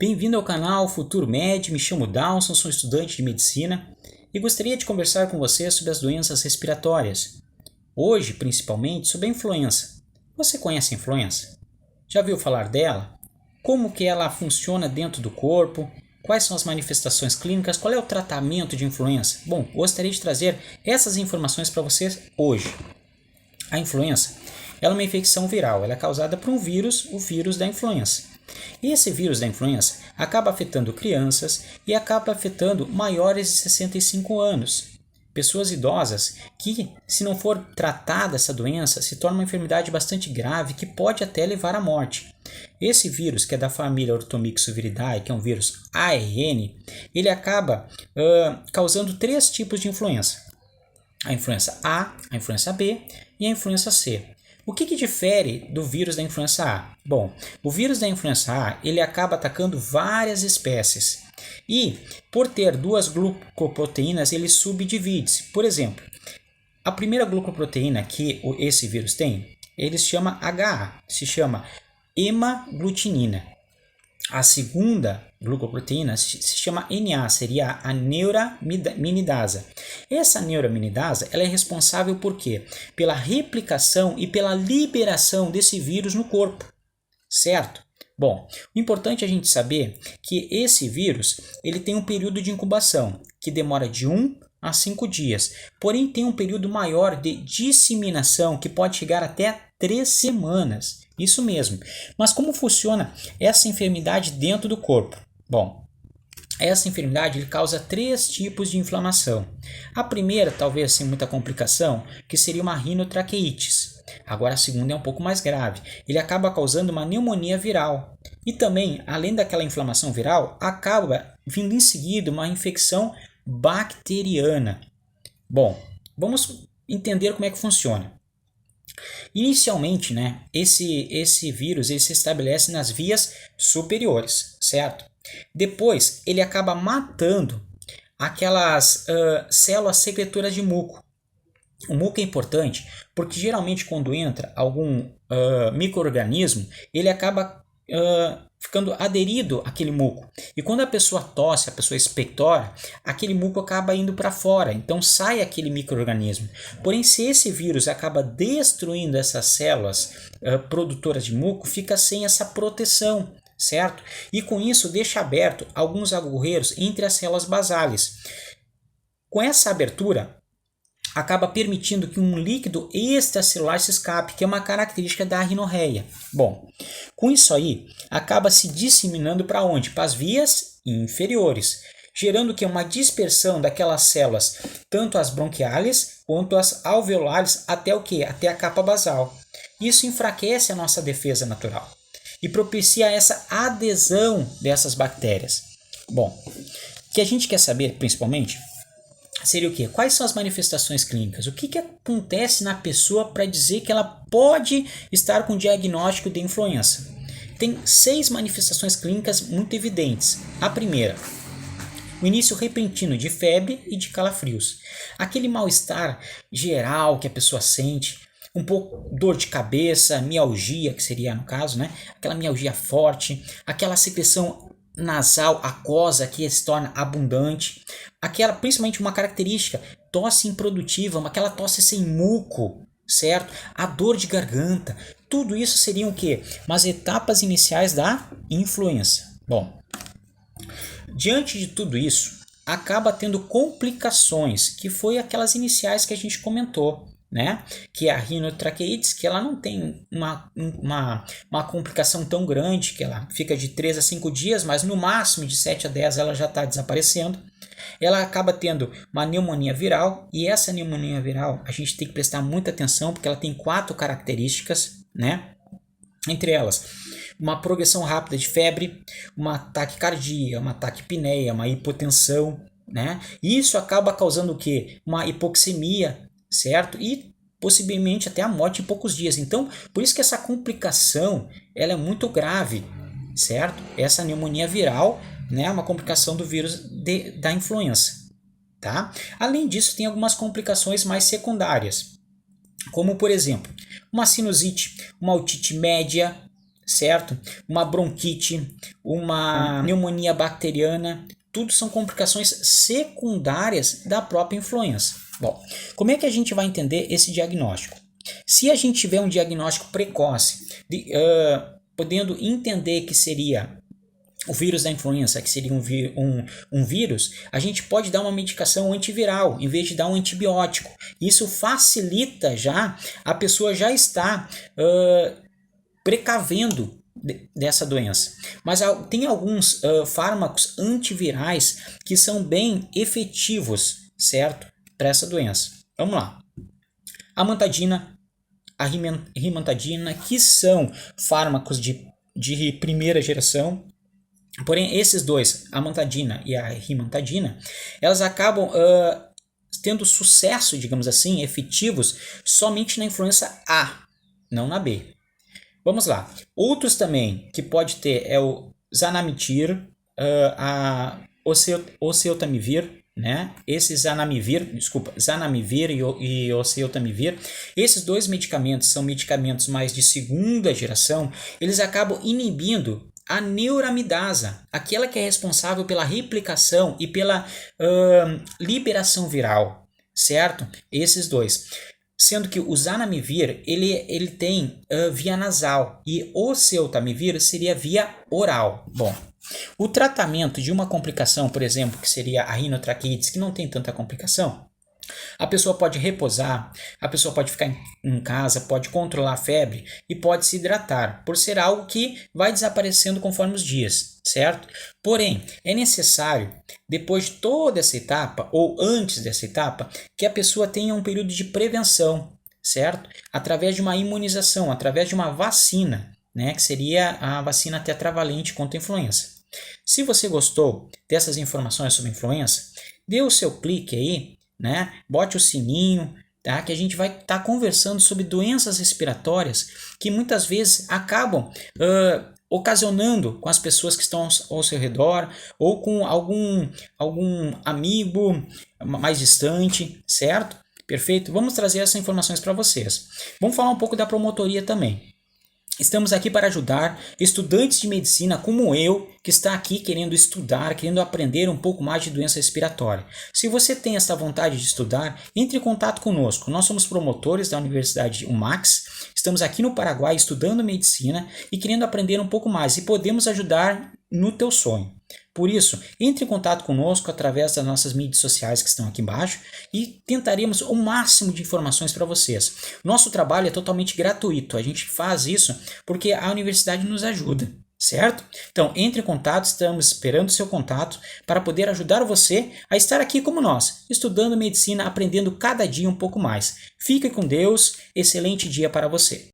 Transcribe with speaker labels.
Speaker 1: Bem-vindo ao canal Futuro Med, me chamo Dawson, sou estudante de medicina e gostaria de conversar com você sobre as doenças respiratórias. Hoje, principalmente, sobre a influenza. Você conhece a influenza? Já ouviu falar dela? Como que ela funciona dentro do corpo? Quais são as manifestações clínicas? Qual é o tratamento de influenza? Bom, gostaria de trazer essas informações para vocês hoje. A influenza ela é uma infecção viral, ela é causada por um vírus, o vírus da influenza. E esse vírus da influenza acaba afetando crianças e acaba afetando maiores de 65 anos. Pessoas idosas que, se não for tratada essa doença, se torna uma enfermidade bastante grave que pode até levar à morte. Esse vírus, que é da família Orthomyxoviridae, que é um vírus ARN, ele acaba causando 3 tipos de influenza. A influenza A, a influenza B e a influenza C. O que difere do vírus da influenza A? Bom, o vírus da influenza A ele acaba atacando várias espécies e, por ter 2 glucoproteínas, ele subdivide-se. Por exemplo, a primeira glucoproteína que esse vírus tem, ele se chama HA, se chama hemaglutinina. A segunda glucoproteína se chama Na, seria a neuraminidasa. Essa neuraminidasa ela é responsável por quê? Pela replicação e pela liberação desse vírus no corpo, certo? Bom, o importante é a gente saber que esse vírus ele tem um período de incubação que demora de 1 a 5 dias, porém tem um período maior de disseminação que pode chegar até 3 semanas. Isso mesmo. Mas como funciona essa enfermidade dentro do corpo? Bom, essa enfermidade ele causa 3 tipos de inflamação. A primeira, talvez sem muita complicação, que seria uma rinotraqueites. Agora a segunda é um pouco mais grave. Ele acaba causando uma pneumonia viral. E também, além daquela inflamação viral, acaba vindo em seguida uma infecção bacteriana. Bom, vamos entender como é que funciona. Inicialmente, esse vírus ele se estabelece nas vias superiores, certo? Depois, ele acaba matando aquelas células secretoras de muco. O muco é importante porque geralmente quando entra algum micro-organismo, ele acaba ficando aderido àquele muco. E quando a pessoa tosse, a pessoa expectora, aquele muco acaba indo para fora, então sai aquele micro-organismo. Porém, se esse vírus acaba destruindo essas células produtoras de muco, fica sem essa proteção, certo? E com isso deixa aberto alguns agueiros entre as células basais. Com essa abertura, acaba permitindo que um líquido extracelular se escape, que é uma característica da rinorreia. Bom, com isso aí, acaba se disseminando para onde? Para as vias inferiores, gerando que uma dispersão daquelas células, tanto as bronquiais quanto as alveolares, até o quê? Até a capa basal. Isso enfraquece a nossa defesa natural e propicia essa adesão dessas bactérias. Bom, o que a gente quer saber, principalmente, seria o quê? Quais são as manifestações clínicas? O que acontece na pessoa para dizer que ela pode estar com diagnóstico de influenza? Tem 6 manifestações clínicas muito evidentes. A primeira, o início repentino de febre e de calafrios. Aquele mal-estar geral que a pessoa sente, um pouco dor de cabeça, mialgia, que seria no caso, aquela mialgia forte, aquela secreção nasal aquosa que se torna abundante, aquela principalmente uma característica, tosse improdutiva, aquela tosse sem muco, certo? A dor de garganta, tudo isso seriam o quê? Umas etapas iniciais da influenza. Bom, diante de tudo isso, acaba tendo complicações, que foi aquelas iniciais que a gente comentou, que é a rinotraqueites, que ela não tem uma complicação tão grande, que ela fica de 3 a 5 dias, mas no máximo de 7 a 10 ela já está desaparecendo. Ela acaba tendo uma pneumonia viral, e essa pneumonia viral a gente tem que prestar muita atenção, porque ela tem 4 características, entre elas, uma progressão rápida de febre, uma taquicardia, uma taquipneia, uma hipotensão, E isso acaba causando o quê? Uma hipoxemia, certo? E possivelmente até a morte em poucos dias. Então, por isso que essa complicação ela é muito grave, certo? Essa pneumonia viral é uma complicação do vírus da influenza. Tá? Além disso, tem algumas complicações mais secundárias, como por exemplo, uma sinusite, uma otite média, certo? Uma bronquite, uma pneumonia bacteriana, tudo são complicações secundárias da própria influenza. Bom, como é que a gente vai entender esse diagnóstico? Se a gente tiver um diagnóstico precoce, podendo entender que seria o vírus da influenza, que seria um vírus, a gente pode dar uma medicação antiviral em vez de dar um antibiótico. Isso facilita já, a pessoa já está precavendo dessa doença. Mas tem alguns fármacos antivirais que são bem efetivos, certo? Para essa doença. Vamos lá. A amantadina, a rimantadina, que são fármacos de primeira geração. Porém, esses dois, a amantadina e a rimantadina, elas acabam tendo sucesso, digamos assim, efetivos, somente na influenza A, não na B. Vamos lá. Outros também que pode ter é o zanamitir, a oseltamivir, né? Esse zanamivir e oseltamivir, esses dois medicamentos são medicamentos mais de segunda geração, eles acabam inibindo a neuramidasa, aquela que é responsável pela replicação e pela liberação viral, certo? Esses dois. Sendo que o zanamivir, ele tem via nasal e o oseltamivir seria via oral. Bom, o tratamento de uma complicação, por exemplo, que seria a rinotraqueites, que não tem tanta complicação, a pessoa pode repousar, a pessoa pode ficar em casa, pode controlar a febre e pode se hidratar, por ser algo que vai desaparecendo conforme os dias, certo? Porém, é necessário, depois de toda essa etapa, ou antes dessa etapa, que a pessoa tenha um período de prevenção, certo? Através de uma imunização, através de uma vacina, né? Que seria a vacina tetravalente contra a influenza. Se você gostou dessas informações sobre influenza, dê o seu clique aí, né? Bote o sininho, tá? Que a gente vai estar conversando sobre doenças respiratórias que muitas vezes acabam ocasionando com as pessoas que estão ao seu redor ou com algum amigo mais distante, certo? Perfeito? Vamos trazer essas informações para vocês. Vamos falar um pouco da promotoria também. Estamos aqui para ajudar estudantes de medicina como eu, que está aqui querendo estudar, querendo aprender um pouco mais de doença respiratória. Se você tem essa vontade de estudar, entre em contato conosco. Nós somos promotores da Universidade UMAX, estamos aqui no Paraguai estudando medicina e querendo aprender um pouco mais e podemos ajudar no teu sonho. Por isso, entre em contato conosco através das nossas mídias sociais que estão aqui embaixo e tentaremos o máximo de informações para vocês. Nosso trabalho é totalmente gratuito, a gente faz isso porque a universidade nos ajuda, certo? Então, entre em contato, estamos esperando o seu contato para poder ajudar você a estar aqui como nós, estudando medicina, aprendendo cada dia um pouco mais. Fique com Deus, excelente dia para você.